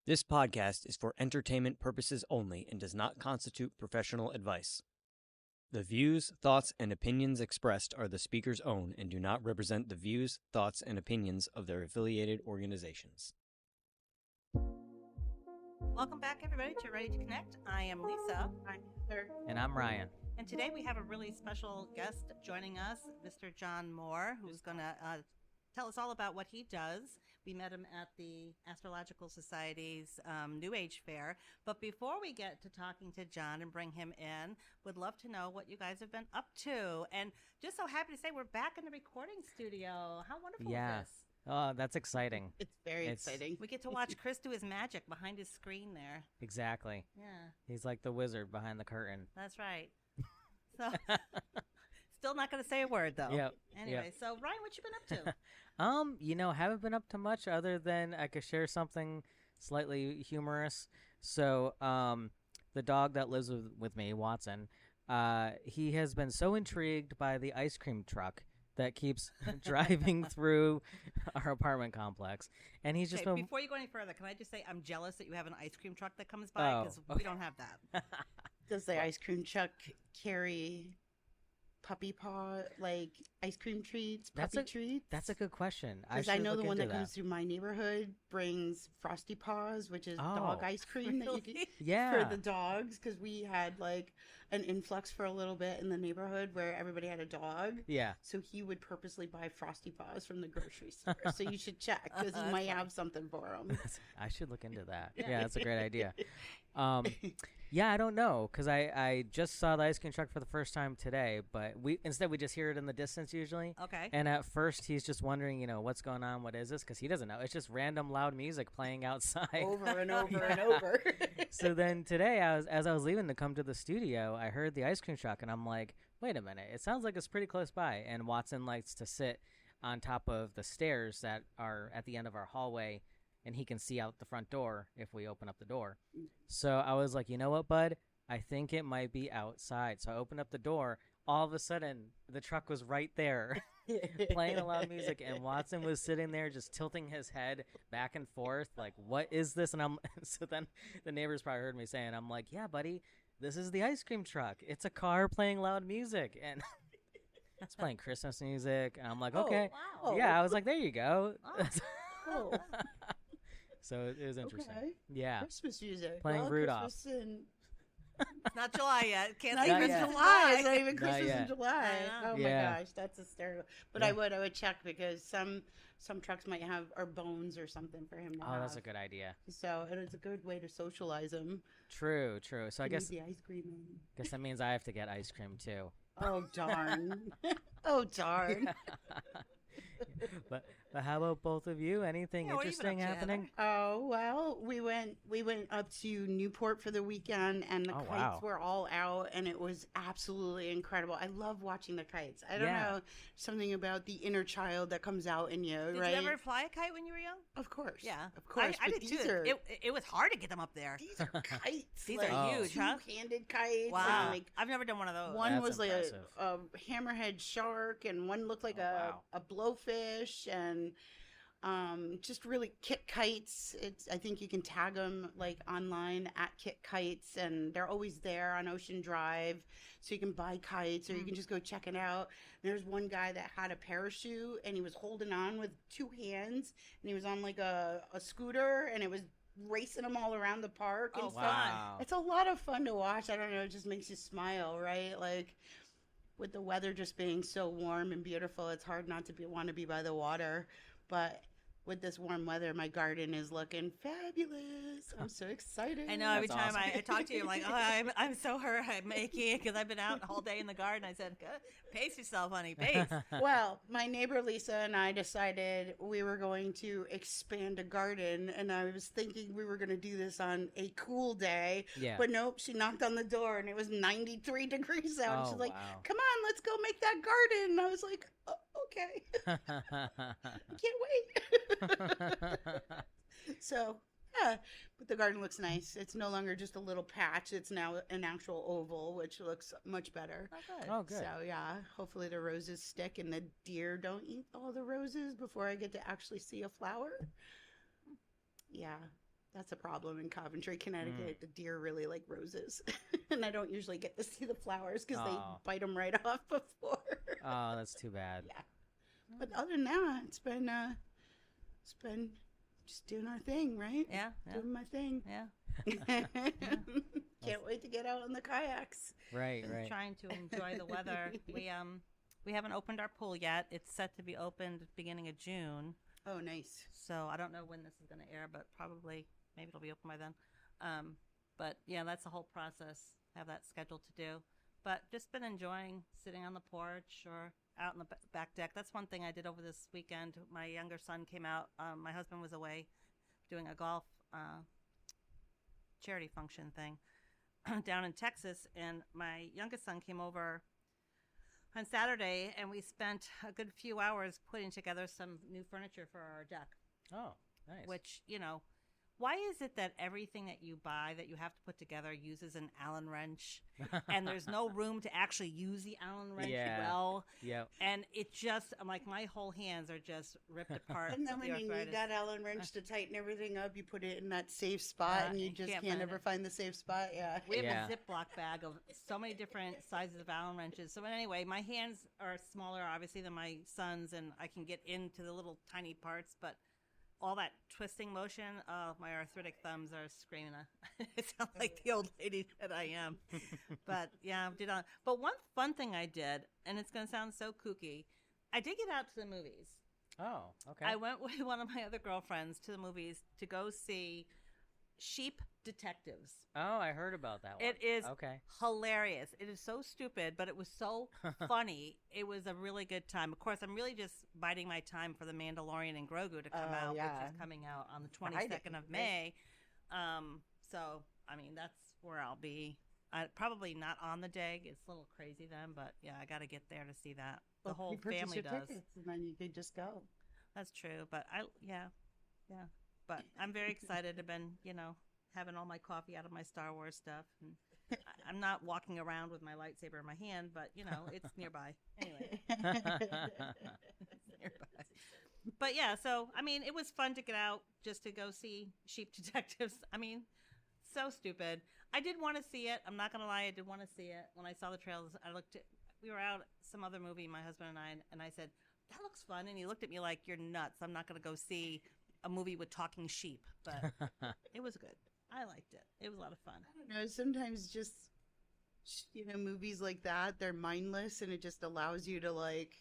This podcast is for entertainment purposes only and does not constitute professional advice. The views, thoughts, and opinions expressed are the speaker's own and do not represent the views, thoughts, and opinions of their affiliated organizations. Welcome back, everybody, to Ready to Connect. I am Lisa. I'm Heather. And I'm Ryan. And today we have a really special guest joining us, Mr. John Moore, who's going to tell us all about what he does. We met him at the Astrological Society's New Age Fair. But before we get to talking to John and bring him in, would love to know what you guys have been up to. And just so happy to say we're back in the recording studio. How wonderful is this? Oh, that's exciting. It's very exciting. We get to watch Chris do his magic behind his screen there. Exactly. Yeah. He's like the wizard behind the curtain. That's right. So, still not going to say a word, though. Yep. Anyway, so Ryan, what you been up to? Haven't been up to much other than I could share something slightly humorous. So, the dog that lives with me, Watson, he has been so intrigued by the ice cream truck that keeps driving through our apartment complex, and he's just been... Before you go any further, can I just say I'm jealous that you have an ice cream truck that comes by because we don't have that. Does the ice cream truck carry puppy paw, like ice cream treats, treats? That's a good question. Because I know the one that comes through my neighborhood brings Frosty Paws, which is dog ice cream that you can for the dogs. Because we had like an influx for a little bit in the neighborhood where everybody had a dog. Yeah. So he would purposely buy Frosty Paws from the grocery store. So you should check because he might have something for him. I should look into that. Yeah, that's a great idea. Yeah, I don't know, because I just saw the ice cream truck for the first time today, but we just hear it in the distance usually. Okay. And at first he's just wondering, what's going on, what is this? Because he doesn't know. It's just random loud music playing outside. Over and over and over. So then today, as I was leaving to come to the studio, I heard the ice cream truck, and I'm like, wait a minute, it sounds like it's pretty close by. And Watson likes to sit on top of the stairs that are at the end of our hallway, and he can see out the front door if we open up the door. So I was like, you know what, bud? I think it might be outside. So I opened up the door. All of a sudden, the truck was right there playing the loud music, and Watson was sitting there just tilting his head back and forth like, what is this? And so then the neighbors probably heard me saying, I'm like, yeah, buddy, this is the ice cream truck. It's a car playing loud music. And it's playing Christmas music. And I'm like, okay. Oh, wow. Yeah, I was like, there you go. Oh. So it was interesting. Okay. Yeah. Christmas music. Playing Rudolph. It's not July yet. Can't Not say even Christmas July. It's July. not even Christmas yet. in July. I know. Oh Yeah. my gosh, that's hysterical. But Yeah. I would check because some trucks might have or bones or something for him to have. Oh, that's a good idea. So and it's a good way to socialize him. True. So I guess the ice cream. that means I have to get ice cream too. Oh darn. Oh darn. But how about both of you? Anything Yeah, what have you been interesting up to, happening? Oh well, we went up to Newport for the weekend, and the Oh, kites wow. were all out, and it was absolutely incredible. I love watching the kites. I don't Yeah. know, something about the inner child that comes out in you, Did right? you ever fly a kite when you were young? Of course, Yeah. of course. I but did these too. are It was hard to get them up there. these are kites. These like, are huge, huh? Two-handed kites. Wow. And like I've never done one of those. one That's was like impressive. a hammerhead shark, and one looked like Oh, wow. a blowfish, and just really Kit Kites. I think you can tag them like online at Kit Kites, and they're always there on Ocean Drive, so you can buy kites or you can just go check it out. There's one guy that had a parachute, and he was holding on with two hands, and he was on like a scooter, and it was racing them all around the park and Oh, stuff. Wow. It's a lot of fun to watch. I don't know, it just makes you smile, right? Like with the weather just being so warm and beautiful, it's hard not to want to be by the water. But with this warm weather, my garden is looking fabulous. I'm so excited. I know every That's time awesome. I talk to you, I'm like, oh, I'm so hurt. I'm making because I've been out all day in the garden. I said, pace yourself, honey, pace. Well, my neighbor Lisa and I decided we were going to expand a garden, and I was thinking we were going to do this on a cool day. Yeah. But nope, she knocked on the door, and it was 93 degrees out. And Oh, she's like, wow. come on, let's go make that garden. And I was like, oh, okay. Can't wait. So, yeah, but the garden looks nice. It's no longer just a little patch. It's now an actual oval, which looks much better. Oh, good. So, yeah, hopefully the roses stick and the deer don't eat all the roses before I get to actually see a flower. Yeah. That's a problem in Coventry, Connecticut. The deer really like roses, and I don't usually get to see the flowers because they Oh. bite them right off before. Oh, that's too bad. Yeah, but other than that, it's been just doing our thing, right? Yeah, yeah, Doing my thing. yeah. Can't wait to get out on the kayaks. Right, right. Trying to enjoy the weather. We haven't opened our pool yet. It's set to be opened at the beginning of June. Oh, nice. So I don't know when this is going to air, but probably maybe it'll be open by then. But yeah, that's the whole process. Have that scheduled to do. But just been enjoying sitting on the porch or out in the back deck. That's one thing I did over this weekend. My younger son came out. My husband was away doing a golf charity function thing down in Texas, and my youngest son came over on Saturday, and we spent a good few hours putting together some new furniture for our deck. Oh, nice. Which, why is it that everything that you buy that you have to put together uses an Allen wrench, and there's no room to actually use the Allen wrench well? Yep. And it just, I'm like, my whole hands are just ripped apart. And then with when the you need arthritis. that Allen wrench to tighten everything up, you put it in that safe spot, and you just can't ever find the safe spot. Yeah. We have Yeah. a Ziploc bag of so many different sizes of Allen wrenches. So anyway, my hands are smaller, obviously, than my son's, and I can get into the little tiny parts, but all that twisting motion, my arthritic thumbs are screaming. I sound like the old lady that I am. But yeah, but one fun thing I did, and it's going to sound so kooky, I did get out to the movies. Oh, okay. I went with one of my other girlfriends to the movies to go see Sheep Detectives. Oh, I heard about that one. It is okay. hilarious. It is so stupid, but it was so funny. It was a really good time. Of course, I'm really just biding my time for The Mandalorian and Grogu to come Oh, out, yeah. which is coming out on the Friday, 22nd of May. So, I mean, that's where I'll be. Probably not on the day. It's a little crazy then, but yeah, I got to get there to see that. The whole Pre-purchase family your does. tickets, and then you could just go. That's true, but yeah. But I'm very excited. I've been, having all my coffee out of my Star Wars stuff. And I'm not walking around with my lightsaber in my hand, but it's nearby. Anyway, it's nearby. But yeah, so I mean, it was fun to get out just to go see Sheep Detectives. I mean, so stupid. I did want to see it. I'm not gonna lie, I did want to see it. When I saw the trailers, we were out at some other movie, my husband and I said, that looks fun. And he looked at me like, you're nuts. I'm not gonna go see a movie with talking sheep. But it was good. I liked it. It was a lot of fun. I don't know. Sometimes just, movies like that, they're mindless, and it just allows you to like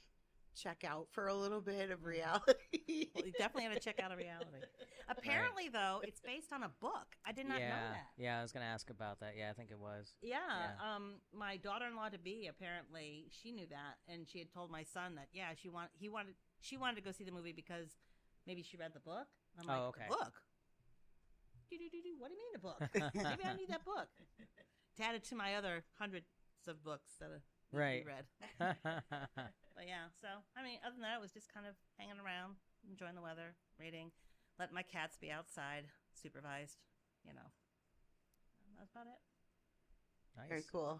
check out for a little bit of reality. Well, you definitely had to check out a reality. Apparently, though, it's based on a book. I did not know that. Yeah, I was going to ask about that. Yeah, I think it was. Yeah. My daughter-in-law to be, apparently, she knew that, and she had told my son that she wanted to go see the movie because maybe she read the book. I'm like, okay. The book? What do you mean a book? Maybe I need that book. To add it to my other hundreds of books that I Right. read. But yeah, so I mean, other than that, it was just kind of hanging around, enjoying the weather, reading, letting my cats be outside, supervised. That's about it. Nice. Very cool.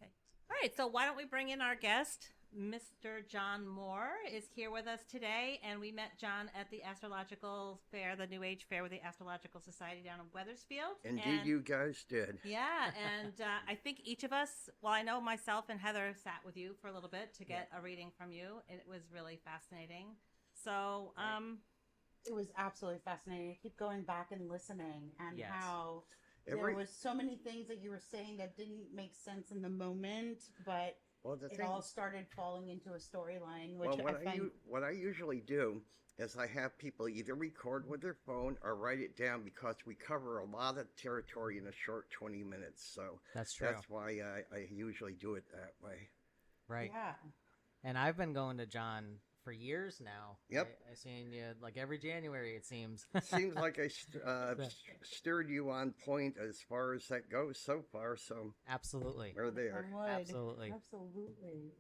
Okay. All right, so why don't we bring in our guest? Mr. John Moore is here with us today, and we met John at the Astrological Fair, the New Age Fair with the Astrological Society down in Wethersfield. Indeed, you guys did. Yeah, and I think each of us, well, I know myself and Heather sat with you for a little bit to get a reading from you. It was really fascinating. So, It was absolutely fascinating. I keep going back and listening, and Yes. how there was so many things that you were saying that didn't make sense in the moment, but Well, the it thing, all started falling into a storyline, which well, I find what I usually do is I have people either record with their phone or write it down because we cover a lot of territory in a short 20 minutes. So That's true. that's why I usually do it that way. Right. yeah. And I've been going to John for years now. Yep. I seen you like every January, it seems. Seems like I steered you on point as far as that goes so far. So Absolutely. we're there. I would. Absolutely. Absolutely.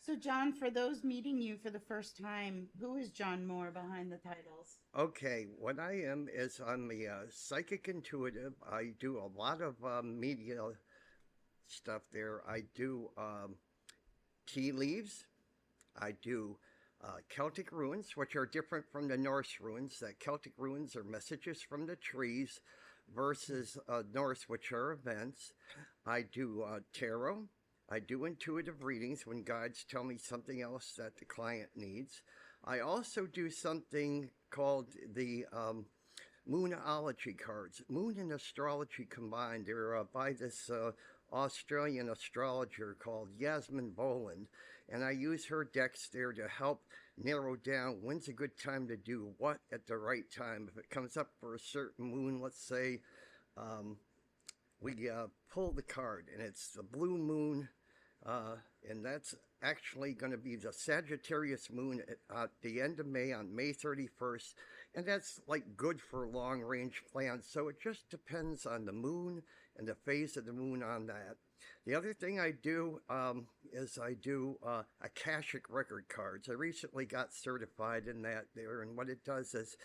So, John, for those meeting you for the first time, who is John Moore behind the titles? Okay, what I am is I'm the psychic intuitive. I do a lot of media stuff there. I do tea leaves. I do Celtic runes, which are different from the Norse runes. That Celtic runes are messages from the trees versus Norse, which are events. I do tarot. I do intuitive readings when guides tell me something else that the client needs. I also do something called the moonology cards. Moon and astrology combined. They're by this Australian astrologer called Yasmin Boland, and I use her decks there to help narrow down when's a good time to do what at the right time. If it comes up for a certain moon, let's say we pull the card and it's the blue moon, and that's actually going to be the Sagittarius moon at the end of May, on May 31st, and that's like good for long range plans. So it just depends on the moon and the phase of the moon on that. The other thing I do is I do Akashic record cards. I recently got certified in that there, and what it does is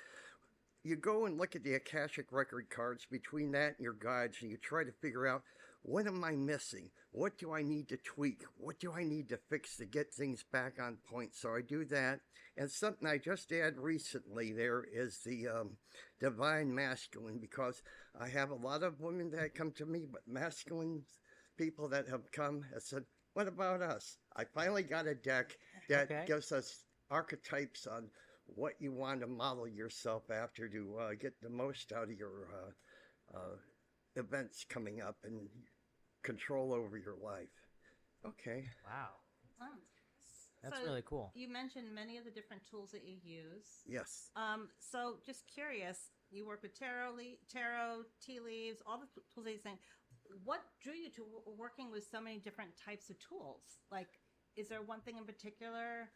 you go and look at the Akashic record cards between that and your guides, and you try to figure out, what am I missing? What do I need to tweak? What do I need to fix to get things back on point? So I do that. And something I just added recently there is the divine masculine, because I have a lot of women that come to me, but masculine people that have come have said, what about us? I finally got a deck that gives us archetypes on what you want to model yourself after to get the most out of your events coming up and control over your life. Okay. Wow. Oh. That's So really cool. You mentioned many of the different tools that you use. Yes. So just curious, you work with tarot, tea leaves, all the tools that you're saying. What drew you to working with so many different types of tools? Like, is there one thing in particular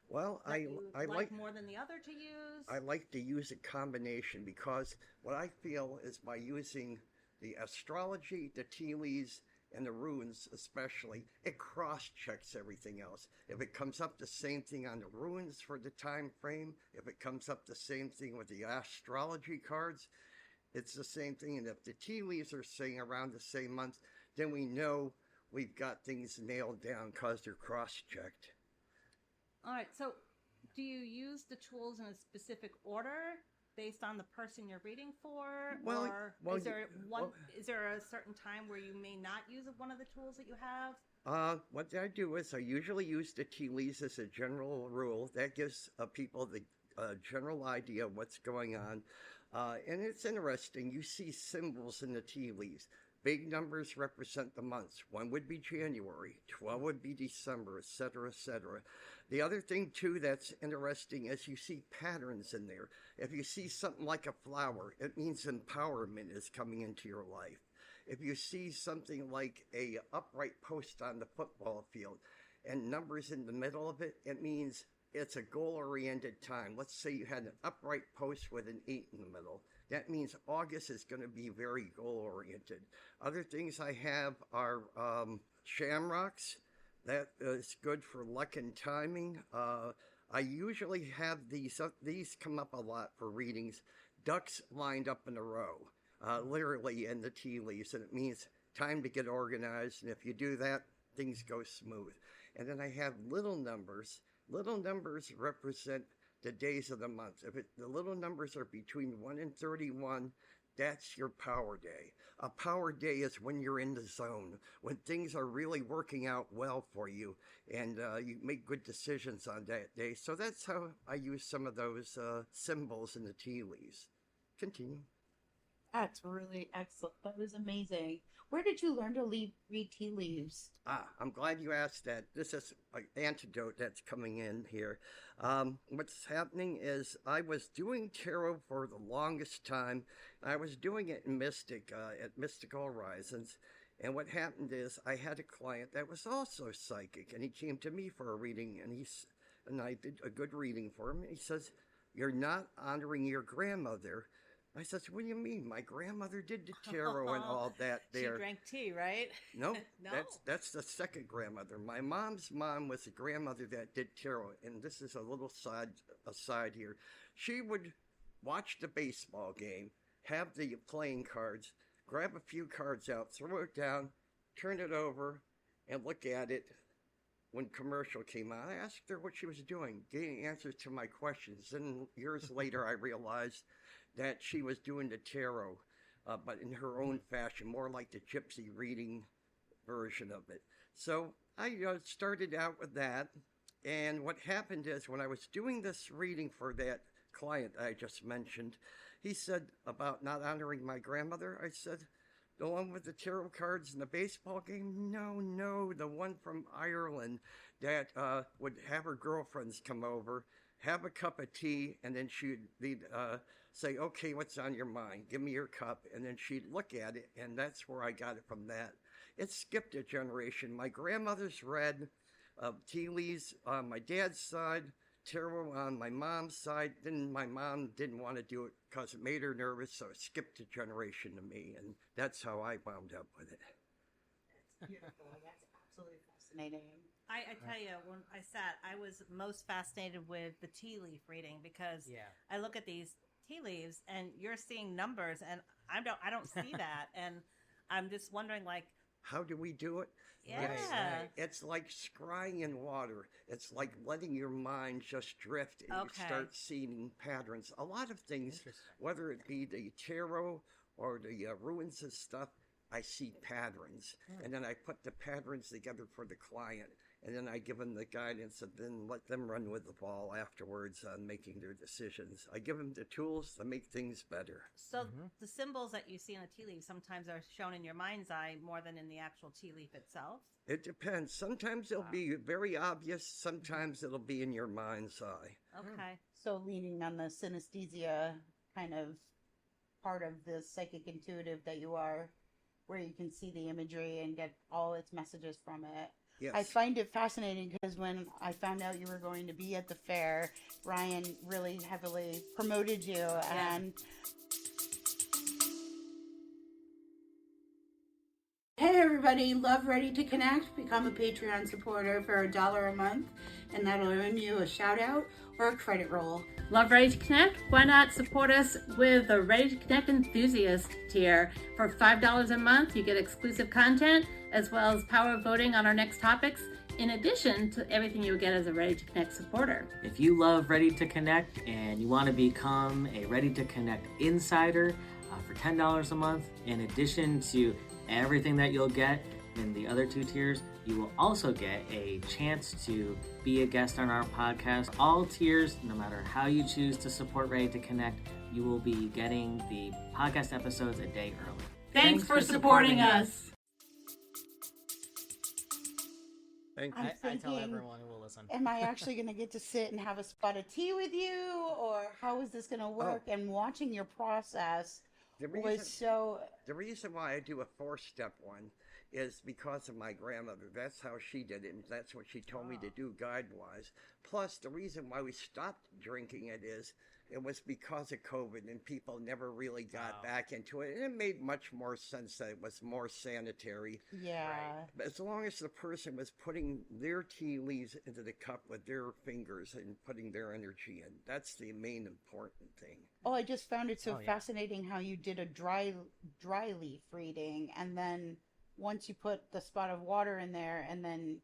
Well, that you I like more than the other to use? I like to use a combination, because what I feel is by using the astrology, the tea leaves, and the runes especially, it cross-checks everything else. If it comes up the same thing on the runes for the time frame, if it comes up the same thing with the astrology cards, it's the same thing. And if the tea leaves are saying around the same month, then we know we've got things nailed down because they're cross-checked. All right. So do you use the tools in a specific order based on the person you're reading for? Or is there is there a certain time where you may not use one of the tools that you have? What I do is I usually use the tea leaves as a general rule. That gives people the general idea of what's going on. And it's interesting. You see symbols in the tea leaves. Big numbers represent the months. 1 would be January, 12 would be December, etc., etc. The other thing, too, that's interesting is you see patterns in there. If you see something like a flower, it means empowerment is coming into your life. If you see something like a upright post on the football field and numbers in the middle of it, it means it's a goal-oriented time. Let's say you had an upright post with an 8 in the middle. That means August is going to be very goal-oriented. Other things I have are shamrocks. That is good for luck and timing. I usually have these come up a lot for readings. Ducks lined up in a row, literally in the tea leaves, and it means time to get organized. And if you do that, things go smooth. And then I have little numbers. Little numbers represent the days of the month. If the little numbers are between 1 and 31, that's your power day. A power day is when you're in the zone, when things are really working out well for you, and you make good decisions on that day. So that's how I use some of those symbols in the tea leaves. Continue. That's really excellent. That was amazing. Where did you learn to read tea leaves? I'm glad you asked that. This is an antidote that's coming in here. What's happening is I was doing tarot for the longest time. I was doing it in Mystic, at Mystical Horizons. And what happened is I had a client that was also psychic, and he came to me for a reading, and I did a good reading for him. He says, "You're not honoring your grandmother." I said, "What do you mean? My grandmother did the tarot and all that there." She drank tea, right? No, No? that's the second grandmother. My mom's mom was a grandmother that did tarot, and this is a little aside here. She would watch the baseball game, have the playing cards, grab a few cards out, throw it down, turn it over, and look at it, when commercial came out, I asked her what she was doing, getting answers to my questions. And years later, I realized that she was doing the tarot, but in her own fashion, more like the gypsy reading version of it. So I started out with that. And what happened is when I was doing this reading for that client I just mentioned, he said about not honoring my grandmother. I said, the one with the tarot cards and the baseball game? No, the one from Ireland that would have her girlfriends come over, have a cup of tea, and then she'd say, okay, what's on your mind? Give me your cup. And then she'd look at it, and that's where I got it from that. It skipped a generation. My grandmother's read tea leaves on my dad's side, tarot on my mom's side. Then my mom didn't want to do it because it made her nervous, so it skipped a generation to me, and that's how I wound up with it. That's beautiful. That's absolutely fascinating. I tell you, when I sat, I was most fascinated with the tea leaf reading because I look at these tea leaves and you're seeing numbers, and I don't see that, and I'm just wondering, like, how do we do it? Yeah. It's like scrying in water. It's like letting your mind just drift and you start seeing patterns. A lot of things, whether it be the tarot or the ruins and stuff, I see patterns. And then I put the patterns together for the client. And then I give them the guidance and then let them run with the ball afterwards on making their decisions. I give them the tools to make things better. So the symbols that you see in a tea leaf sometimes are shown in your mind's eye more than in the actual tea leaf itself? It depends. Sometimes it'll be very obvious. Sometimes it'll be in your mind's eye. Okay. So leaning on the synesthesia kind of part of the psychic intuitive that you are, where you can see the imagery and get all its messages from it. Yes. I find it fascinating because when I found out you were going to be at the fair, Ryan really heavily promoted you. And hey everybody, love Ready to Connect? Become a Patreon supporter for $1 a month, and that'll earn you a shout out or a credit roll. Love Ready to Connect? Why not support us with the Ready to Connect Enthusiast tier? For $5 a month, you get exclusive content as well as power voting on our next topics, in addition to everything you get as a Ready to Connect supporter. If you love Ready to Connect and you want to become a Ready to Connect insider for $10 a month, in addition to everything that you'll get in the other two tiers, you will also get a chance to be a guest on our podcast. All tiers, no matter how you choose to support Ready to Connect, you will be getting the podcast episodes a day early. Thanks for supporting us. Thank I'm you. I tell thinking, everyone who will listen. am I actually going to get to sit and have a spot of tea with you, or how is this going to work? And watching your process was so... The reason why I do a 4-step one is because of my grandmother. That's how she did it, and that's what she told me to do guide-wise. Plus, the reason why we stopped drinking it was because of COVID, and people never really got back into it. And it made much more sense that it was more sanitary. Yeah. But as long as the person was putting their tea leaves into the cup with their fingers and putting their energy in, that's the main important thing. Oh, I just found it so fascinating how you did a dry leaf reading, and then once you put the spot of water in there, and then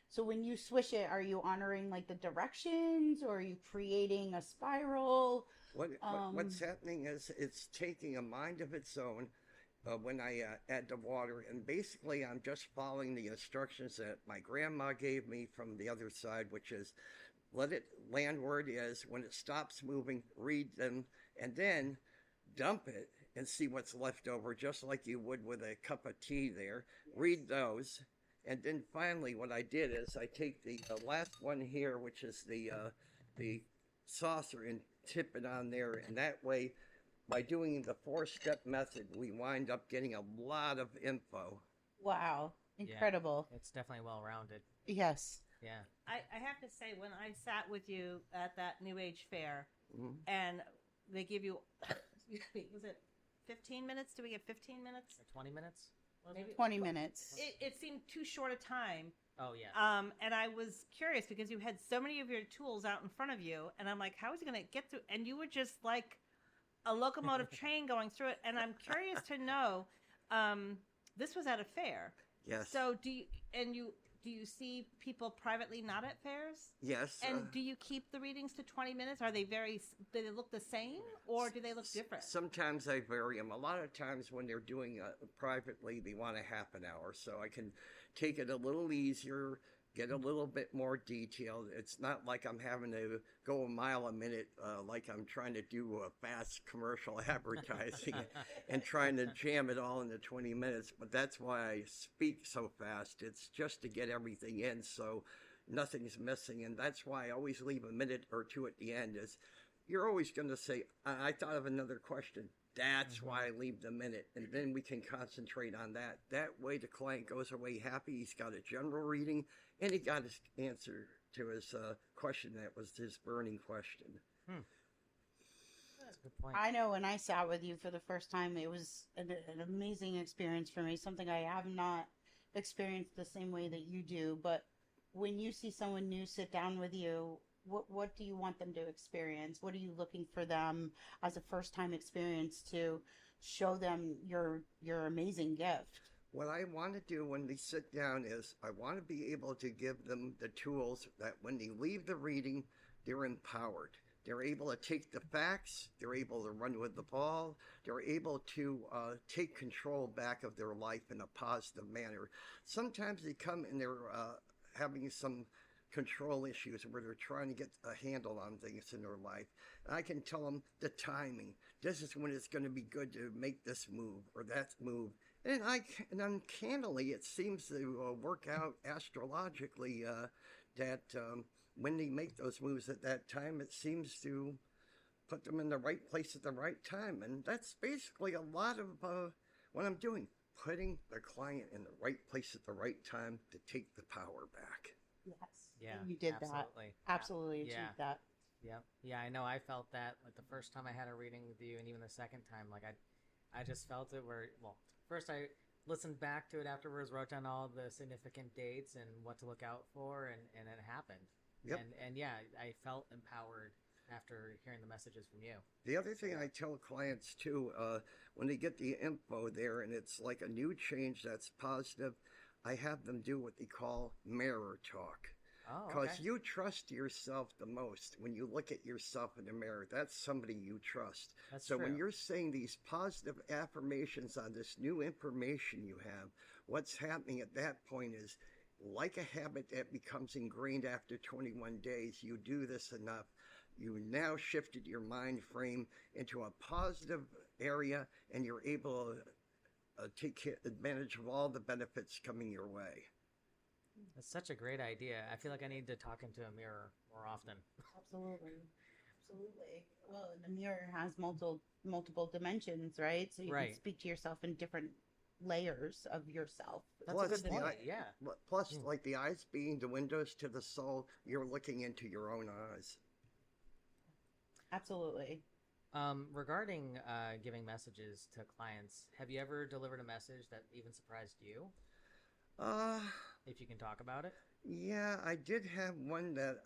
so when you swish it, are you honoring like the directions, or are you creating a spiral? What's happening is it's taking a mind of its own when I add the water, and basically I'm just following the instructions that my grandma gave me from the other side, which is let it land where it is. When it stops moving, read them, and then dump it and see what's left over, just like you would with a cup of tea there. Read those. And then finally what I did is I take the last one here, which is the saucer, and tip it on there. And that way, by doing the 4-step method, we wind up getting a lot of info. Wow. Incredible. Yeah, it's definitely well-rounded. Yes. Yeah. I have to say, when I sat with you at that New Age fair, and they give you, was it 15 minutes? Do we get 15 minutes? Or 20 minutes? Maybe 20 minutes. It seemed too short a time. Oh, yeah. And I was curious because you had so many of your tools out in front of you, and I'm like, how is he going to get through? And you were just like a locomotive train going through it. And I'm curious to know, this was at a fair. Yes. So do you see people privately not at fairs? Yes. And do you keep the readings to 20 minutes? Are they do they look the same or do they look different? Sometimes I vary them. A lot of times when they're doing privately, they want a half an hour. So I can take it a little easier, get a little bit more detailed. It's not like I'm having to go a mile a minute like I'm trying to do a fast commercial advertising and trying to jam it all into 20 minutes. But that's why I speak so fast. It's just to get everything in so nothing's missing. And that's why I always leave a minute or two at the end. Is you're always going to say, I thought of another question. That's why I leave the minute. And then we can concentrate on that. That way the client goes away happy. He's got a general reading and he got his answer to his question that was his burning question. That's a good point. I know when I sat with you for the first time, it was an amazing experience for me, something I have not experienced the same way that you do. But when you see someone new sit down with you, what do you want them to experience? What are you looking for them as a first time experience to show them your amazing gift? What I want to do when they sit down is I want to be able to give them the tools that when they leave the reading, they're empowered. They're able to take the facts. They're able to run with the ball. They're able to take control back of their life in a positive manner. Sometimes they come and they're having some control issues where they're trying to get a handle on things in their life. And I can tell them the timing. This is when it's going to be good to make this move or that move. And uncannily, it seems to work out astrologically that when they make those moves at that time, it seems to put them in the right place at the right time. And that's basically a lot of what I'm doing, putting the client in the right place at the right time to take the power back. Yes. Yeah, And you did absolutely. that. Absolutely Yeah. achieved that. Yeah, I know. I felt that like the first time I had a reading with you, and even the second time, like I just felt it. Where first I listened back to it afterwards, wrote down all the significant dates and what to look out for, and it happened. Yep. And yeah, I felt empowered after hearing the messages from you. The other thing I tell clients too, when they get the info there and it's like a new change that's positive, I have them do what they call mirror talk. Oh, Because okay. you trust yourself the most. When you look at yourself in the mirror, that's somebody you trust. That's so true. when you're saying these positive affirmations on this new information you have, what's happening at that point is like a habit that becomes ingrained after 21 days. You do this enough. You now shifted your mind frame into a positive area and you're able to take advantage of all the benefits coming your way. That's such a great idea. I feel like I need to talk into a mirror more often. Absolutely. Absolutely. Well, and the mirror has multiple dimensions, right? So you Right. can speak to yourself in different layers of yourself. That's Plus, a good the point. eye- Yeah. Plus, like the eyes being the windows to the soul, you're looking into your own eyes. Absolutely. Regarding giving messages to clients, have you ever delivered a message that even surprised you? If you can talk about it. Yeah, I did have one that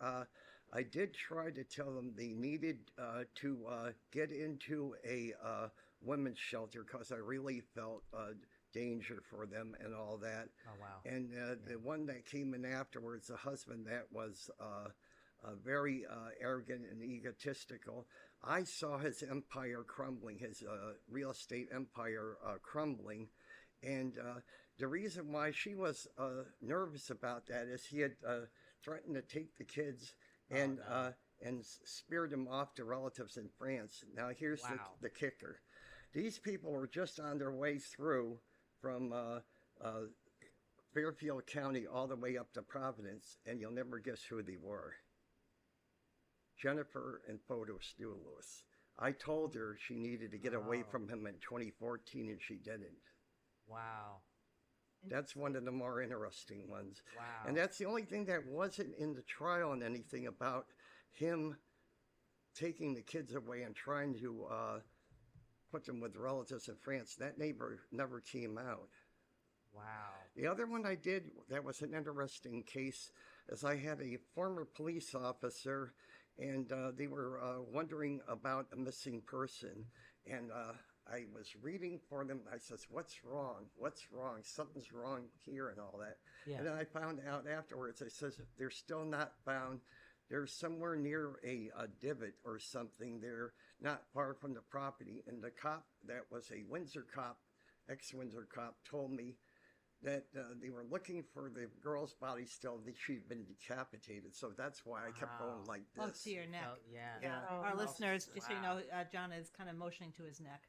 I did try to tell them they needed to get into a women's shelter because I really felt danger for them and all that. Oh wow. And the one that came in afterwards, the husband that was very arrogant and egotistical, I saw his empire crumbling, his real estate empire crumbling. And the reason why she was nervous about that is he had threatened to take the kids and speared them off to relatives in France. Now here's Wow. the kicker. These people were just on their way through from Fairfield County all the way up to Providence, and you'll never guess who they were. Jennifer and Photo Stewless. I told her she needed to get away Oh. from him in 2014, and she didn't. Wow. That's one of the more interesting ones. Wow. And that's the only thing that wasn't in the trial and anything about him taking the kids away and trying to put them with relatives in France. That never came out. Wow. The other one I did that was an interesting case is I had a former police officer and they were wondering about a missing person. And I was reading for them. I says, "What's wrong? What's wrong? Something's wrong here," and all that. Yeah. And then I found out afterwards. I says, "They're still not found. They're somewhere near a divot or something. They're not far from the property." And the cop that was a Windsor cop, ex-Windsor cop, told me that they were looking for the girl's body still, that she'd been decapitated. So that's why I kept going like Up this. to your neck. Oh, yeah. Yeah. Oh, Our wow. listeners, just so you Wow. know, John is kind of motioning to his neck.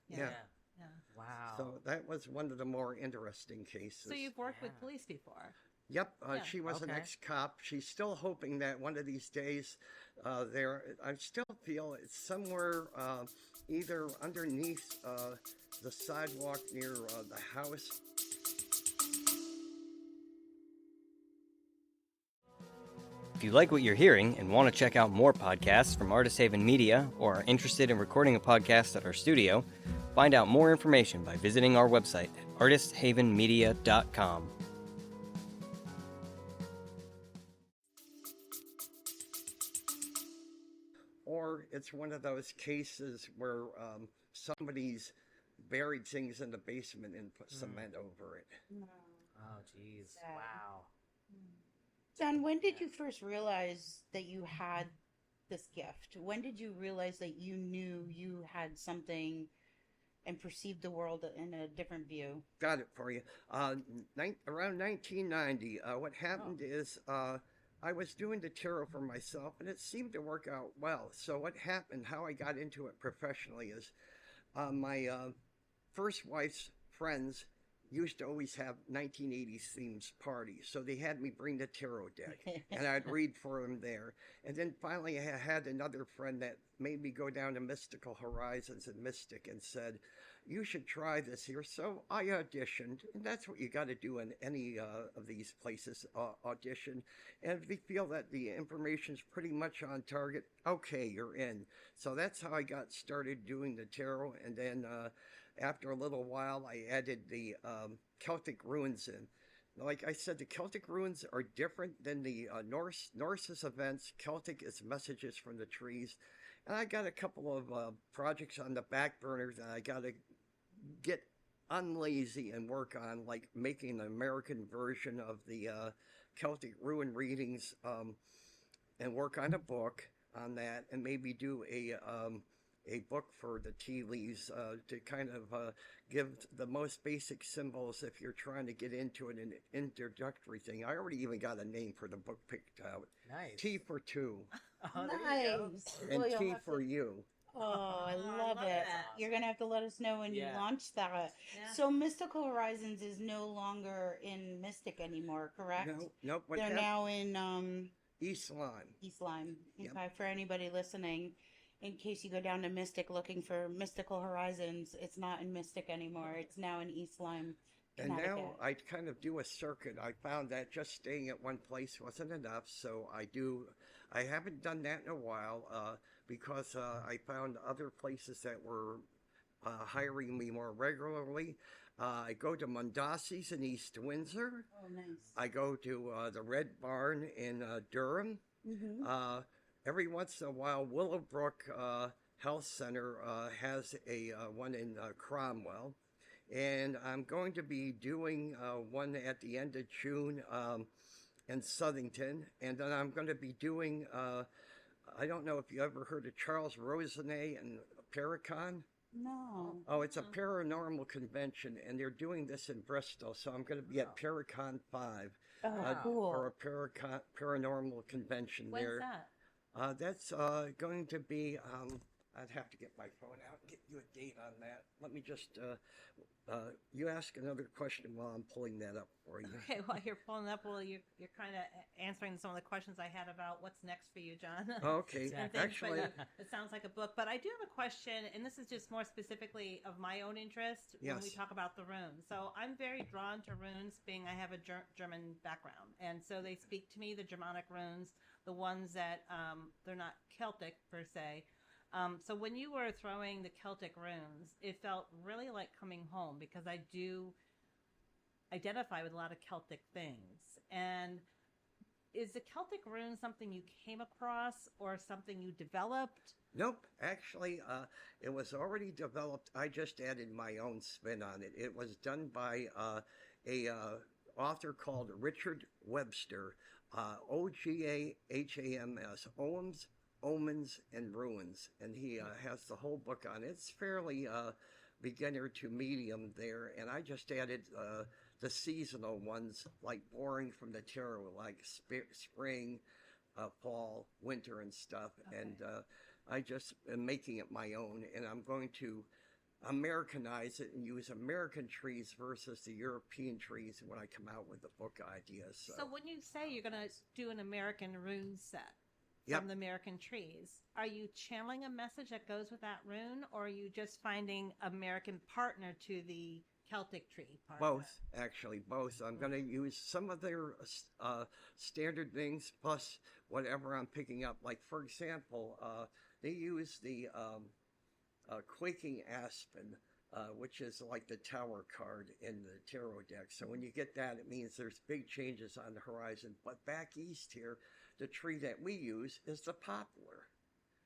Yeah. Yeah. Wow. So that was one of the more interesting cases. So you've worked with Yeah. police before. Yep, Yeah. she was an Okay. ex-cop. She's still hoping that one of these days, I still feel it's somewhere either underneath the sidewalk near the house. If you like what you're hearing and want to check out more podcasts from Artist Haven Media or are interested in recording a podcast at our studio, find out more information by visiting our website at artisthavenmedia.com. Or it's one of those cases where somebody's buried things in the basement and put cement over it. Oh, jeez. Sad. Wow. John, when did you first realize that you had this gift? When did you realize that you knew you had something and perceived the world in a different view? Got it for you. Around 1990, what happened is I was doing the tarot for myself, and it seemed to work out well. So what happened, how I got into it professionally is my first wife's friends used to always have 1980s themes parties. So they had me bring the tarot deck, and I'd read for them there. And then finally I had another friend that made me go down to Mystical Horizons and Mystic and said, "You should try this here." So I auditioned, and that's what you got to do in any of these places, audition. And if you feel that the information's pretty much on target, okay, you're in. So that's how I got started doing the tarot. And then after a little while, I added the Celtic runes in. Like I said, the Celtic runes are different than the Norse. Norse is events. Celtic is messages from the trees. And I got a couple of projects on the back burner that I got to get unlazy and work on, like making an American version of the Celtic rune readings, and work on a book on that, and maybe do a book for the tea leaves to kind of give the most basic symbols if you're trying to get into an introductory thing. I already even got a name for the book picked out. Nice. Tea for two Oh, there you go. Nice. and Well, you'll tea have for to- you. Oh, I I love love it. that. You're going to have to let us know when you Yeah. launch that. Yeah. So Mystical Horizons is no longer in Mystic anymore, correct? No, nope. What They're happened? now in East Lyme. East Lyme. Yep. Okay, for anybody listening, in case you go down to Mystic looking for Mystical Horizons, it's not in Mystic anymore. It's now in East Lyme, And Connecticut. now I kind of do a circuit. I found that just staying at one place wasn't enough, so I haven't done that in a while because I found other places that were hiring me more regularly. I go to Mondasi's in East Windsor. Oh, nice. I go to the Red Barn in Durham. Mm-hmm. Every once in a while, Willowbrook Health Center has a one in Cromwell. And I'm going to be doing one at the end of June in Southington. And then I'm going to be doing, I don't know if you ever heard of Charles Rosenet and Paracon. No. Oh, it's a paranormal convention, and they're doing this in Bristol. So I'm going to be at Paracon 5 Oh, cool. for a paranormal convention When's there. that? That's going to be, I'd have to get my phone out and get you a date on that. Let me just, you ask another question while I'm pulling that up for you. Okay, while you're pulling up, well, you're kind of answering some of the questions I had about what's next for you, John. Okay, And things, actually, but it sounds like a book. But I do have a question, and this is just more specifically of my own interest when we Yes. talk about the runes. So I'm very drawn to runes, being I have a German background, and so they speak to me, the Germanic runes, the ones that they're not Celtic per se. So when you were throwing the Celtic runes, it felt really like coming home because I do identify with a lot of Celtic things. And is the Celtic rune something you came across or something you developed? Nope, actually, it was already developed. I just added my own spin on it. It was done by a author called Richard Webster, Ogahams, Oghams, Omens, and Ruins, and he has the whole book on it. It's fairly beginner to medium there, and I just added the seasonal ones, like boring from the tarot, like spring, fall, winter, and stuff, Okay. and I just am making it my own, and I'm going to Americanize it and use American trees versus the European trees when I come out with the book ideas. So when you say you're going to do an American rune set Yep. from the American trees, are you channeling a message that goes with that rune, or are you just finding American partner to the Celtic tree part? Both, actually, both. I'm going to use some of their standard things plus whatever I'm picking up. Like, for example, they use the Quaking Aspen, which is like the tower card in the tarot deck. So when you get that, it means there's big changes on the horizon. But back east here, the tree that we use is the poplar.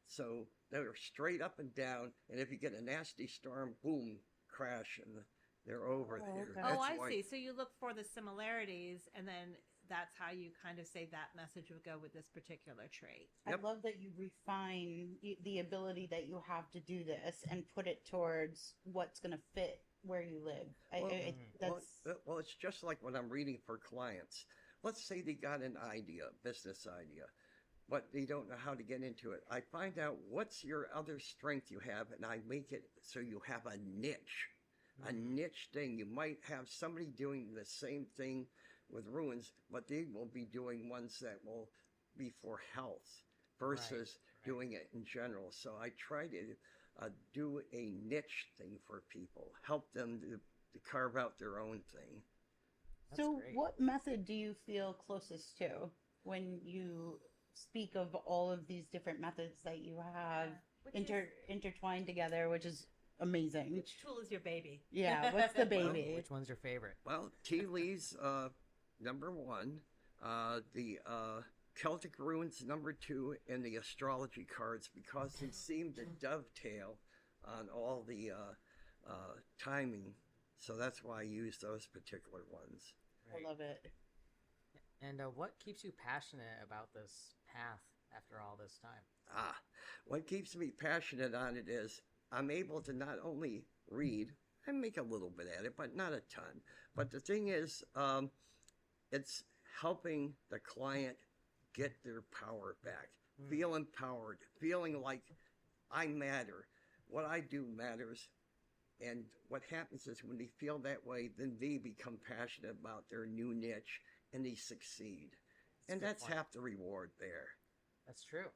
So they're straight up and down, and if you get a nasty storm, boom, crash, and they're over there. okay. Oh, That's I why- see. So you look for the similarities, and then that's how you kind of say that message would go with this particular tree. Yep. I love that you refine the ability that you have to do this and put it towards what's going to fit where you live. Well, it's just like when I'm reading for clients. Let's say they got an idea, business idea, but they don't know how to get into it. I find out what's your other strength you have, and I make it so you have a niche thing. You might have somebody doing the same thing with ruins, but they will be doing ones that will be for health versus doing it in general. So I try to do a niche thing for people, help them to carve out their own thing. That's So, great. what method do you feel closest to when you speak of all of these different methods that you have Which is- intertwined together, which is amazing? Which tool is your baby? Yeah, what's the baby? Which one's your favorite? Well, tea leaves, number one, the Celtic runes, number two, and the astrology cards, because they seem to dovetail on all the timing. So that's why I use those particular ones. I love it. And what keeps you passionate about this path after all this time? What keeps me passionate on it is I'm able to not only read, I make a little bit at it, but not a ton. But the thing is, it's helping the client get their power back, feel empowered, feeling like I matter. What I do matters. And what happens is when they feel that way, then they become passionate about their new niche and they succeed. And a good that's point. half the reward there. That's true.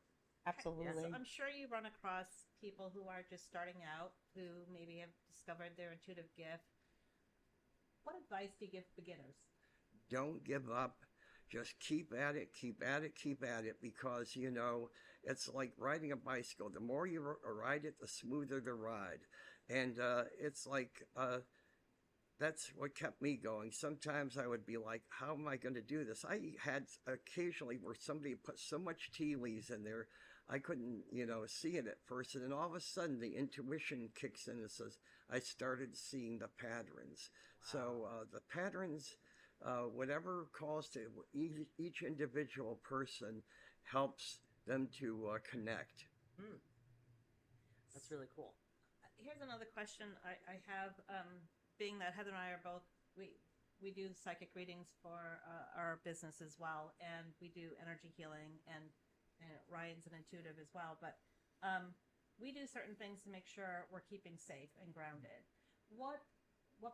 Absolutely. So I'm sure you run across people who are just starting out, who maybe have discovered their intuitive gift. What advice do you give beginners? Don't give up. Just keep at it, keep at it, keep at it, because, you know, it's like riding a bicycle. The more you ride it, the smoother the ride. And it's like, that's what kept me going. Sometimes I would be like, how am I going to do this? I had occasionally where somebody put so much tea leaves in there, I couldn't, see it at first. And then all of a sudden, the intuition kicks in and says, I started seeing the patterns. Wow. So the patterns, whatever calls to each individual person, helps them to connect. That's really cool. Here's another question I have. Being that Heather and I are both, we do psychic readings for our business as well, and we do energy healing, and Ryan's an intuitive as well. But we do certain things to make sure we're keeping safe and grounded. What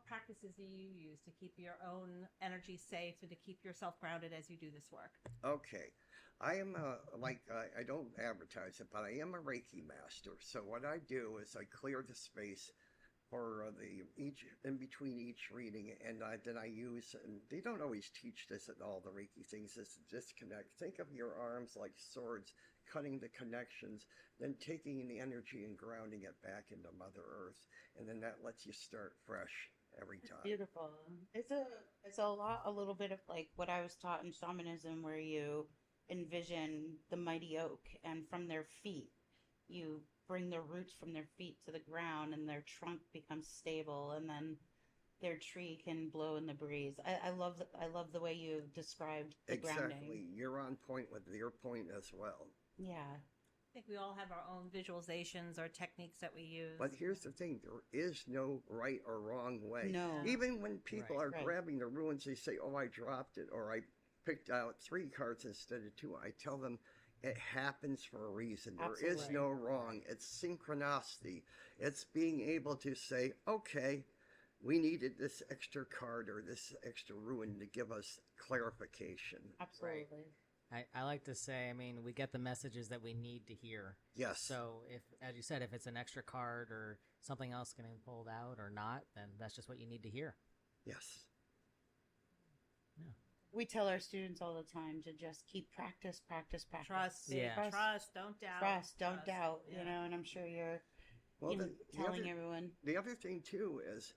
practices do you use to keep your own energy safe and to keep yourself grounded as you do this work? Okay. I am I don't advertise it, but I am a Reiki master. So what I do is I clear the space for each in between each reading, and then I use, and they don't always teach this at all, the Reiki things, is to disconnect. Think of your arms like swords, cutting the connections, then taking the energy and grounding it back into Mother Earth, and then that lets you start fresh every time. Beautiful. It's a little bit of like what I was taught in shamanism, where you envision the mighty oak, and from their feet, you bring their roots from their feet to the ground, and their trunk becomes stable, and then their tree can blow in the breeze. I love the way you described the grounding. Exactly. You're on point with your point as well. Yeah. I think we all have our own visualizations or techniques that we use. But here's the thing, there is no right or wrong way. No. Even when people Right. are Right. grabbing the ruins, they say, oh, I dropped it, or I picked out 3 cards instead of 2. I tell them it happens for a reason. There is Absolutely. no wrong. It's synchronicity. It's being able to say, okay, we needed this extra card or this extra ruin to give us clarification. Absolutely. I like to say, I mean, we get the messages that we need to hear. Yes. So if, as you said, if it's an extra card or something else getting pulled out or not, then that's just what you need to hear. Yes. We tell our students all the time to just keep practice. Trust, Yeah. trust, don't doubt. Trust, don't doubt, Yeah. you know, and I'm sure you're Well, telling everyone. The other thing too is,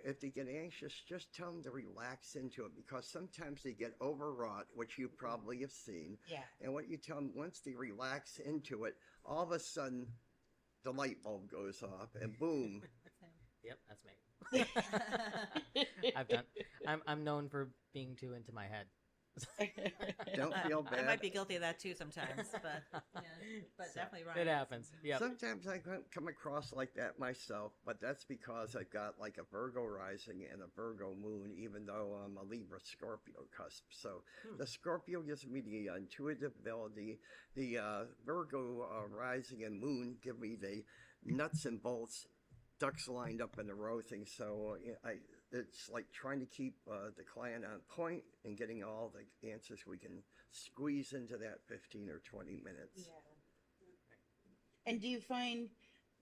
if they get anxious, just tell them to relax into it, because sometimes they get overwrought, which you probably have seen. Yeah. And what you tell them, once they relax into it, all of a sudden, the light bulb goes off, and boom. Yep, that's me. I've done. I'm known for being too into my head. Don't feel I bad. might be guilty of that too sometimes, but yeah, but So, definitely right. It happens. Yep. Sometimes I come across like that myself, but that's because I've got like a Virgo rising and a Virgo moon, even though I'm a Libra Scorpio cusp. So the Scorpio gives me the intuitive ability. The Virgo rising and moon give me the nuts and bolts, ducks lined up in a row thing. So it's like trying to keep the client on point and getting all the answers we can squeeze into that 15 or 20 minutes. Yeah. And do you find,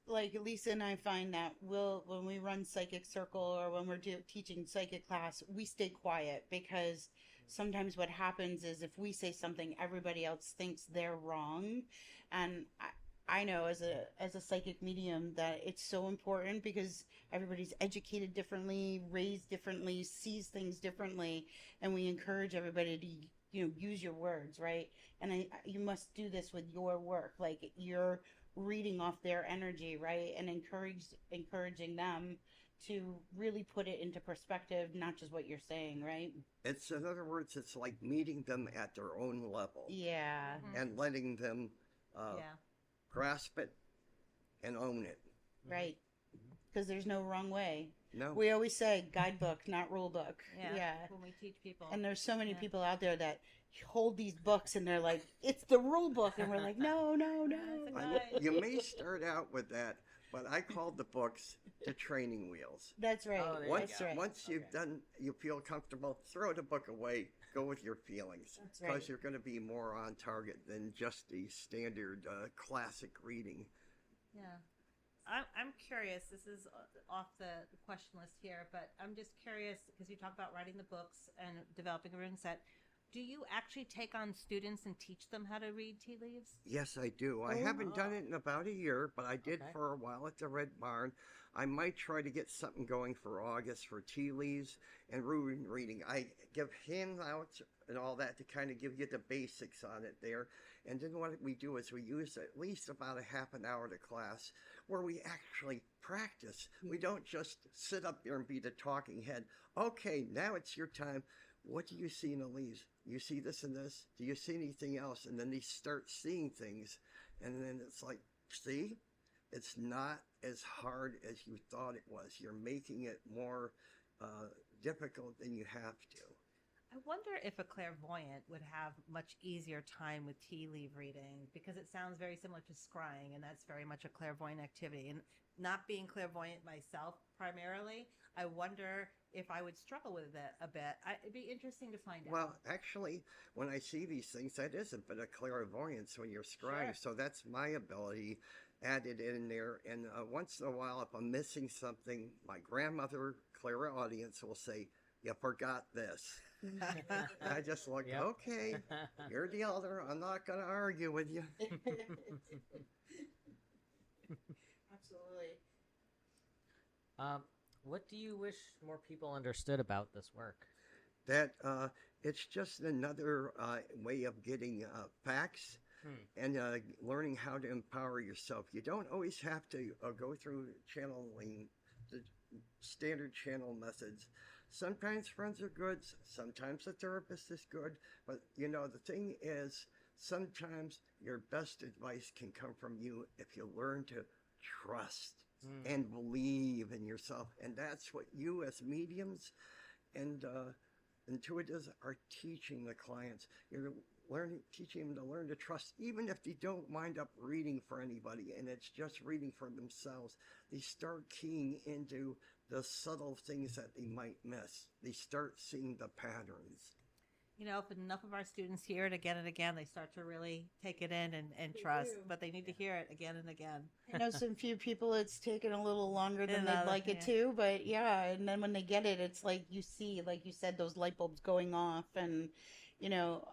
like Lisa and I find that when we run psychic circle or when we're teaching psychic class, we stay quiet, because sometimes what happens is if we say something, everybody else thinks they're wrong. And I know as a psychic medium that it's so important, because everybody's educated differently, raised differently, sees things differently, and we encourage everybody to use your words, right? And you must do this with your work, like you're reading off their energy, right? And encouraging them to really put it into perspective, not just what you're saying, right? It's, in other words, it's like meeting them at their own level Yeah. and letting them Yeah. grasp it and own it. Right. Because there's no wrong way. No. We always say guidebook, not rule book. Yeah. When we teach people. And there's so many Yeah. people out there that hold these books and they're like, it's the rule book. And we're like, no. It's a guide. You may start out with that, but I called the books the training wheels. That's right. Oh, there you That's go. right. Once you've done, you feel comfortable, throw the book away, go with your feelings. That's Because right. you're going to be more on target than just the standard classic reading. Yeah. I'm curious. This is off the question list here, but I'm just curious because you talk about writing the books and developing a rune set. Do you actually take on students and teach them how to read tea leaves? Yes, I do. I haven't done it in about a year, but I did Okay. for a while at the Red Barn. I might try to get something going for August for tea leaves and rune reading. I give handouts and all that to kind of give you the basics on it there. And then what we do is we use at least about a half an hour to class where we actually practice. We don't just sit up there and be the talking head. Okay, now it's your time. What do you see in the leaves? You see this and this? Do you see anything else? And then they start seeing things. And then it's like, see, it's not as hard as you thought it was. You're making it more difficult than you have to. I wonder if a clairvoyant would have much easier time with tea leaf reading, because it sounds very similar to scrying, and that's very much a clairvoyant activity. And not being clairvoyant myself primarily, I wonder if I would struggle with it a bit. It'd be interesting to find out. Well, actually, when I see these things, that is a bit of clairvoyance when you're scrying. Sure. So that's my ability added in there. And once in a while, if I'm missing something, my grandmother, clairaudience, will say, "You forgot this." I just look, Yep. okay, you're the elder. I'm not going to argue with you. Absolutely. What do you wish more people understood about this work? That it's just another way of getting facts and learning how to empower yourself. You don't always have to go through channeling the standard channel methods. Sometimes friends are good, sometimes a therapist is good, but you know, the thing is, sometimes your best advice can come from you if you learn to trust and believe in yourself. And that's what you as mediums and intuitives are teaching the clients. You're teaching them to learn to trust, even if they don't wind up reading for anybody and it's just reading for themselves. They start keying into the subtle things that they might miss. They start seeing the patterns. You know, if enough of our students hear it again and again, they start to really take it in and trust. do. But they need to hear it again and again. I know some few people it's taken a little longer than And they'd like it yeah. to, but yeah, and then when they get it, it's like you see, like you said, those light bulbs going off, and you know,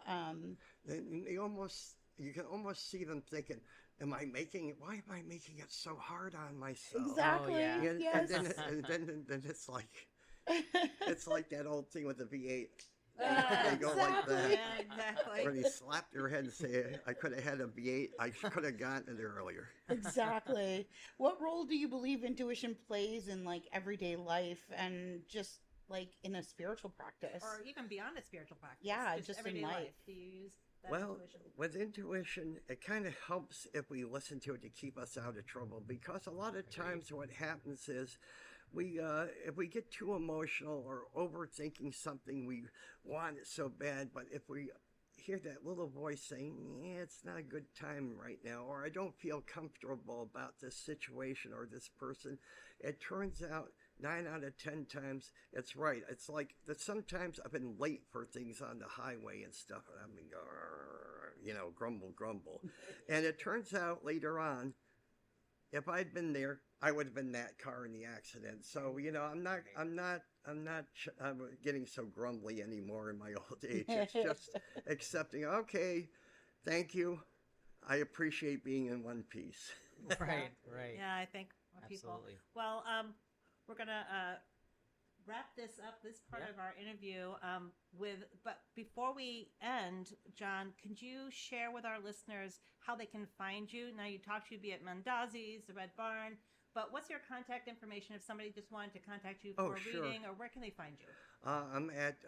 You can almost see them thinking, why am I making it so hard on myself? exactly. yeah. And, Yes. and then it's like that old thing with the V8. Yeah, They go like that. Yeah, exactly. Where they slap their head and say, I could have had a V8. I could have gotten it earlier. Exactly. What role do you believe intuition plays in like everyday life and just like in a spiritual practice? Or even beyond a spiritual practice. Yeah, just in everyday life. Do you use that Well, intuition? with intuition, it kind of helps if we listen to it to keep us out of trouble, because a lot of times what happens is if we get too emotional or overthinking something, we want it so bad, but if we hear that little voice saying, yeah, it's not a good time right now, or I don't feel comfortable about this situation or this person, it turns out 9 out of 10 times it's right. It's like that sometimes I've been late for things on the highway and stuff, and I've been going, grumble. And it turns out later on, if I'd been there, I would have been that car in the accident. So, I'm getting so grumbly anymore in my old age. It's just accepting, okay, thank you. I appreciate being in one piece. Right. Yeah, I think people. Absolutely. Well, we're gonna wrap this up, this part of our interview, but before we end, John, could you share with our listeners how they can find you? Now, you talked to you be at Mandazzi's, the Red Barn, but what's your contact information if somebody just wanted to contact you for a sure. reading, or where can they find you? I'm at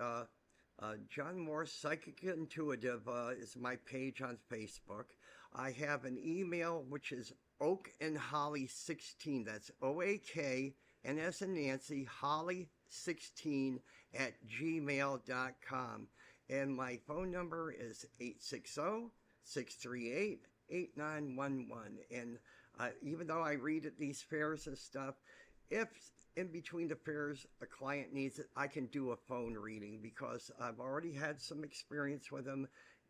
John Moore Psychic Intuitive is my page on Facebook. I have an email, which is Oak and Holly 16. That's OAK and as in Nancy, Holly 16 at gmail.com. And my phone number is 860-638-8911. And even though I read at these fairs and stuff, if in between the fairs a client needs it, I can do a phone reading because I've already had some experience with them.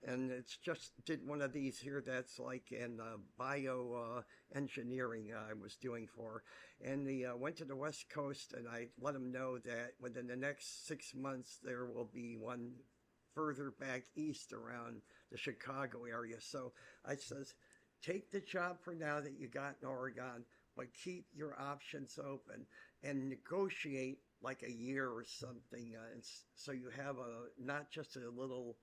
And it's just did one of these here that's like in bio engineering I was doing for. And they went to the West Coast, and I let them know that within the next 6 months there will be one further back east around the Chicago area. So I says, take the job for now that you got in Oregon, but keep your options open and negotiate like a year or something. So you have not just a little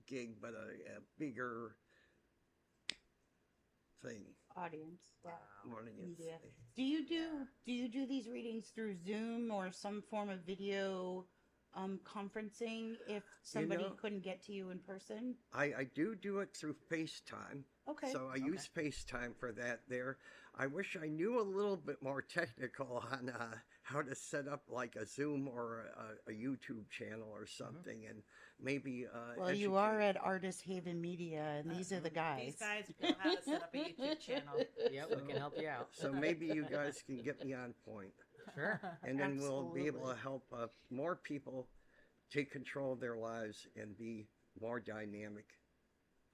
gig, but a bigger thing. Audience. Yeah. Audience. Media. Do you do these readings through Zoom or some form of video conferencing if somebody couldn't get to you in person? I do it through FaceTime. Okay. So I use FaceTime for that there. I wish I knew a little bit more technical on how to set up like a Zoom or a YouTube channel or something, and maybe Well, you are at Artist Haven Media, and these are the guys. These guys know how to set up a YouTube channel. Yep, we can help you out. So maybe you guys can get me on point. Sure. And then we'll be able Absolutely. to help more people take control of their lives and be more dynamic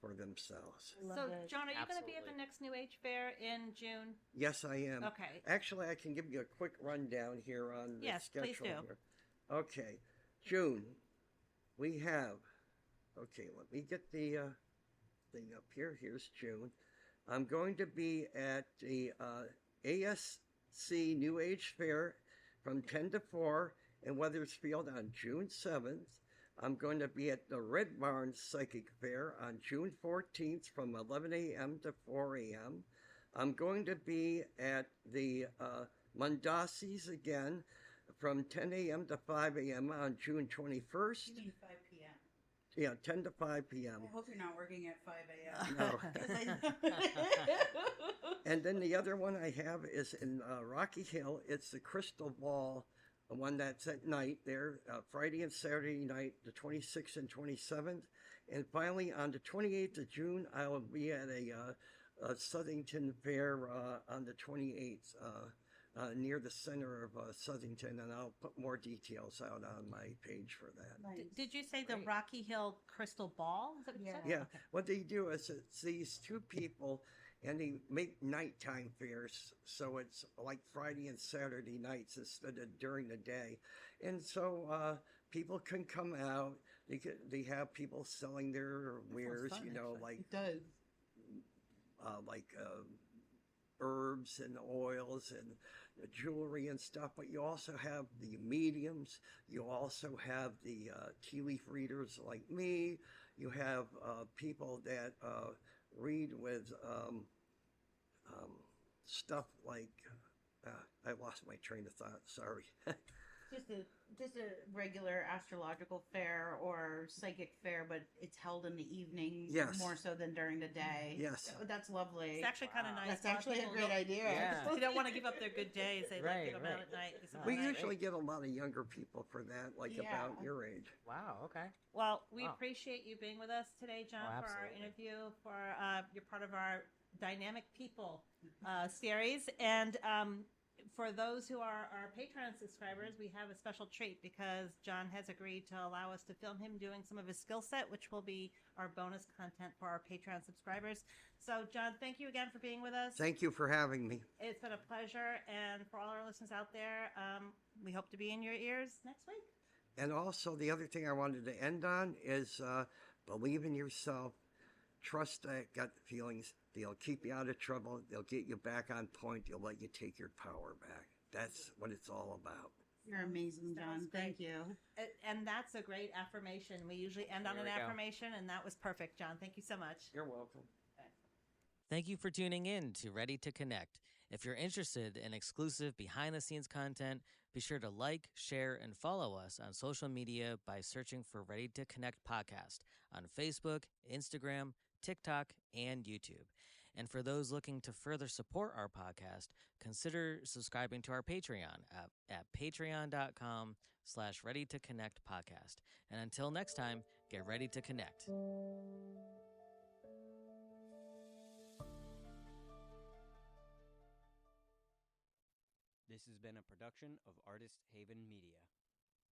for themselves. Love So, it. John, are you going to be at the Absolutely. next New Age Fair in June? Yes, I am. Okay. Actually, I can give you a quick rundown here on the Yes, schedule please do. here. Okay, June, we have. Okay, let me get the thing up here. Here's June. I'm going to be at the ASC New Age Fair from 10 to 4 in Wethersfield on June 7th. I'm going to be at the Red Barn Psychic Fair on June 14th from 11 a.m. to 4 a.m. I'm going to be at the Mondasi's again from 10 a.m. to 5 a.m. on June 21st. You mean 5 p.m. Yeah, 10 to 5 p.m. I hope you're not working at 5 a.m. No. And then the other one I have is in Rocky Hill. It's the Crystal Ball, the one that's at night there, Friday and Saturday night, the 26th and 27th. And finally, on the 28th of June, I will be at a Southington Fair on the 28th. Near the center of Southington, and I'll put more details out on my page for that. Nice. Did you say the Great. Rocky Hill Crystal Ball? Is that what you said? Yeah, what they do is it's these two people, and they make nighttime fairs, so it's like Friday and Saturday nights instead of during the day, and so people can come out. They have people selling their wares, fun, you know, actually. like It does. herbs and oils and jewelry and stuff, but you also have the mediums, you also have the tea leaf readers like me, you have people that read with stuff like, I lost my train of thought, sorry. Just a regular astrological fair or psychic fair, but it's held in the evenings Yes. more so than during the day. Yes. That's lovely. It's actually kind of Wow. nice. That's actually a great idea. Yeah. They don't want to give up their good days. They like to Right, go out right. at night. do some We night. usually get a lot of younger people for that, like Yeah. about your age. Wow. Okay. Well, we Wow. appreciate you being with us today, John, Oh, for our absolutely. interview. You're part of our Dynamic People series, and for those who are our Patreon subscribers, we have a special treat because John has agreed to allow us to film him doing some of his skill set, which will be our bonus content for our Patreon subscribers. So, John, thank you again for being with us. Thank you for having me. It's been a pleasure, and for all our listeners out there, we hope to be in your ears next week. And also, the other thing I wanted to end on is believe in yourself, trust that gut feelings. They'll keep you out of trouble. They'll get you back on point. They'll let you take your power back. That's what it's all about. You're amazing, That John. was Thank great. you. And that's a great affirmation. We usually end on There an we go. affirmation, and that was perfect, John. Thank you so much. You're welcome. Thank you for tuning in to Ready to Connect. If you're interested in exclusive behind the scenes content, be sure to like, share, and follow us on social media by searching for Ready to Connect Podcast on Facebook, Instagram, TikTok, and YouTube. And for those looking to further support our podcast, consider subscribing to our Patreon at patreon.com/Ready to Connect Podcast. And until next time, get ready to connect. This has been a production of Artist Haven Media.